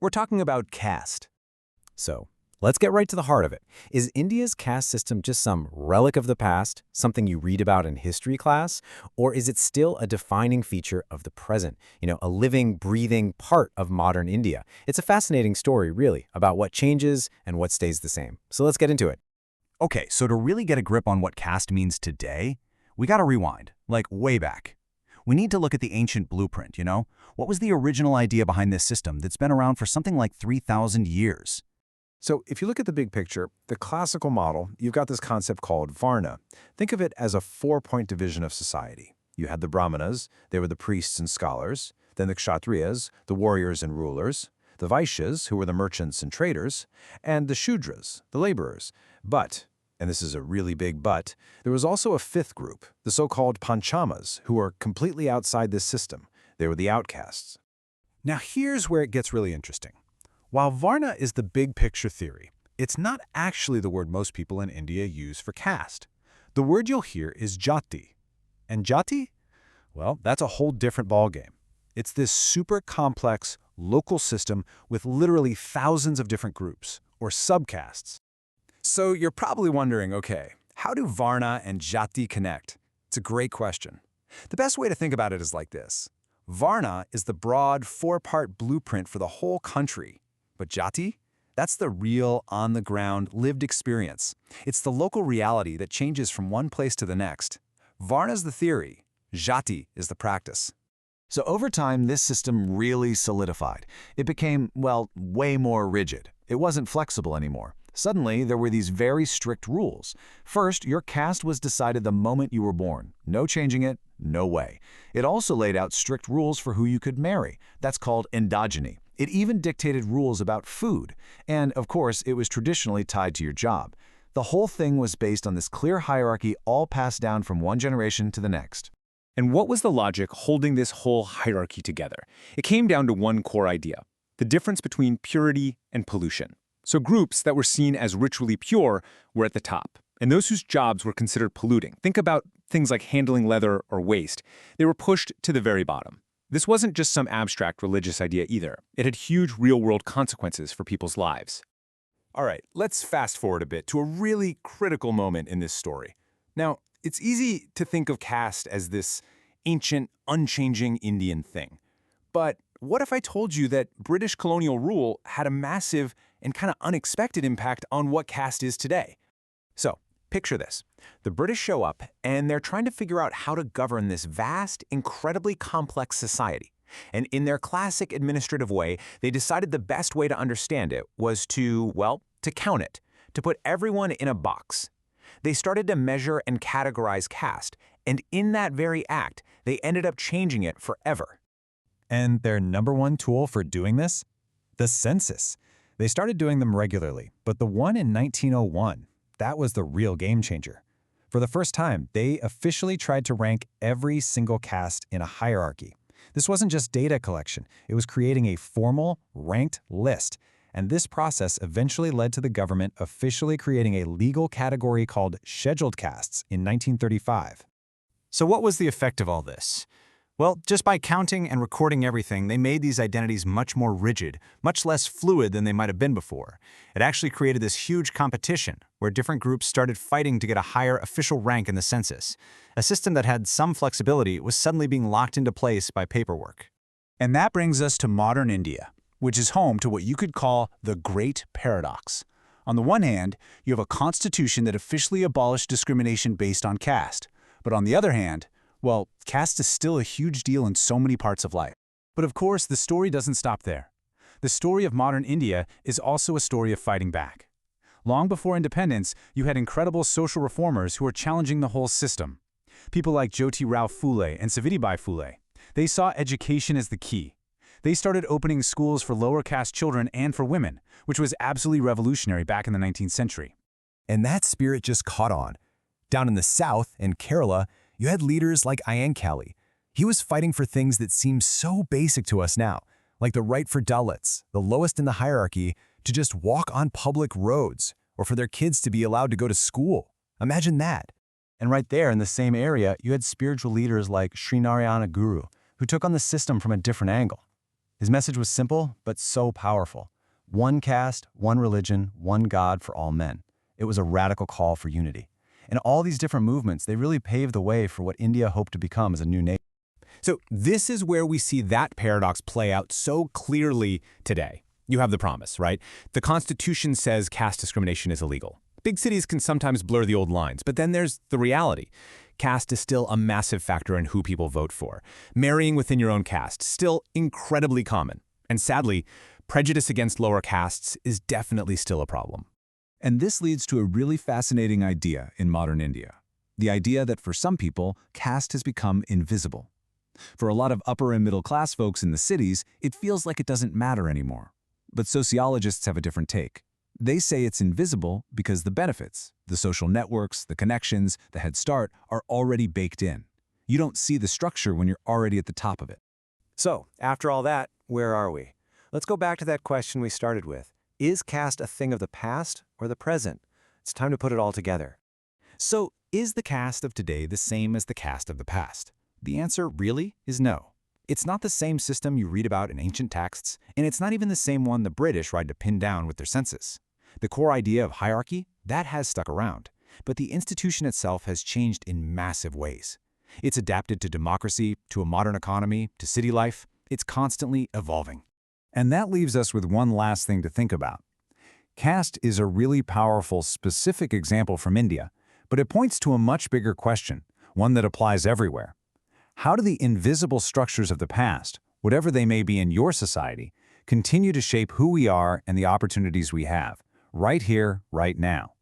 We're talking about caste. So, let's get right to the heart of it. Is India's caste system just some relic of the past, something you read about in history class? Or is it still a defining feature of the present? A living, breathing part of modern India. It's a fascinating story, really, about what changes and what stays the same. So let's get into it. Okay, so to really get a grip on what caste means today, we gotta rewind, like way back. We need to look at the ancient blueprint, What was the original idea behind this system that's been around for something like 3,000 years? So if you look at the big picture, the classical model, you've got this concept called Varna. Think of it as a four-point division of society. You had the Brahmanas, they were the priests and scholars, then the Kshatriyas, the warriors and rulers, the Vaishyas, who were the merchants and traders, and the Shudras, the laborers. But, and this is a really big but, there was also a fifth group, the so-called Panchamas, who were completely outside this system. They were the outcasts. Now here's where it gets really interesting. While Varna is the big picture theory, it's not actually the word most people in India use for caste. The word you'll hear is jati. And jati? Well, that's a whole different ballgame. It's this super complex local system with literally thousands of different groups, or subcastes. So you're probably wondering, okay, how do Varna and Jati connect? It's a great question. The best way to think about it is like this. Varna is the broad four-part blueprint for the whole country. But Jati? That's the real, on-the-ground, lived experience. It's the local reality that changes from one place to the next. Varna's the theory. Jati is the practice. So over time, this system really solidified. It became, well, way more rigid. It wasn't flexible anymore. Suddenly, there were these very strict rules. First, your caste was decided the moment you were born. No changing it, no way. It also laid out strict rules for who you could marry. That's called endogyny. It even dictated rules about food. And, of course, it was traditionally tied to your job. The whole thing was based on this clear hierarchy all passed down from one generation to the next. And what was the logic holding this whole hierarchy together? It came down to one core idea: the difference between purity and pollution. So groups that were seen as ritually pure were at the top, and those whose jobs were considered polluting, think about things like handling leather or waste, they were pushed to the very bottom. This wasn't just some abstract religious idea either. It had huge real-world consequences for people's lives. All right, let's fast forward a bit to a really critical moment in this story. Now, it's easy to think of caste as this ancient, unchanging Indian thing. But what if I told you that British colonial rule had a massive and kind of unexpected impact on what caste is today? So, picture this. The British show up, and they're trying to figure out how to govern this vast, incredibly complex society. And in their classic administrative way, they decided the best way to understand it was to count it, to put everyone in a box. They started to measure and categorize caste, and in that very act, they ended up changing it forever. And their number one tool for doing this? The census. They started doing them regularly, but the one in 1901, that was the real game changer. For the first time, they officially tried to rank every single caste in a hierarchy. This wasn't just data collection, it was creating a formal, ranked list. And this process eventually led to the government officially creating a legal category called scheduled castes in 1935. So what was the effect of all this? Well, just by counting and recording everything, they made these identities much more rigid, much less fluid than they might have been before. It actually created this huge competition, where different groups started fighting to get a higher official rank in the census. A system that had some flexibility was suddenly being locked into place by paperwork. And that brings us to modern India, which is home to what you could call the Great Paradox. On the one hand, you have a constitution that officially abolished discrimination based on caste. But on the other hand, well, caste is still a huge deal in so many parts of life. But of course, the story doesn't stop there. The story of modern India is also a story of fighting back. Long before independence, you had incredible social reformers who were challenging the whole system. People like Jyotirao Phule and Savitribai Phule. They saw education as the key. They started opening schools for lower caste children and for women, which was absolutely revolutionary back in the 19th century. And that spirit just caught on. Down in the south, in Kerala, you had leaders like Iyankali. He was fighting for things that seem so basic to us now, like the right for Dalits, the lowest in the hierarchy, to just walk on public roads, or for their kids to be allowed to go to school. Imagine that. And right there in the same area, you had spiritual leaders like Sri Narayana Guru, who took on the system from a different angle. His message was simple, but so powerful. One caste, one religion, one God for all men. It was a radical call for unity. And all these different movements, they really paved the way for what India hoped to become as a new nation. So this is where we see that paradox play out so clearly today. You have the promise, right? The Constitution says caste discrimination is illegal. Big cities can sometimes blur the old lines, but then there's the reality. Caste is still a massive factor in who people vote for. Marrying within your own caste, still incredibly common. And sadly, prejudice against lower castes is definitely still a problem. And this leads to a really fascinating idea in modern India. The idea that for some people, caste has become invisible. For a lot of upper and middle class folks in the cities, it feels like it doesn't matter anymore. But sociologists have a different take. They say it's invisible because the benefits, the social networks, the connections, the head start, are already baked in. You don't see the structure when you're already at the top of it. So, after all that, where are we? Let's go back to that question we started with. Is caste a thing of the past or the present? It's time to put it all together. So, is the caste of today the same as the caste of the past? The answer really is no. It's not the same system you read about in ancient texts, and it's not even the same one the British tried to pin down with their census. The core idea of hierarchy, that has stuck around, but the institution itself has changed in massive ways. It's adapted to democracy, to a modern economy, to city life. It's constantly evolving. And that leaves us with one last thing to think about. Caste is a really powerful, specific example from India, but it points to a much bigger question, one that applies everywhere. How do the invisible structures of the past, whatever they may be in your society, continue to shape who we are and the opportunities we have, right here, right now?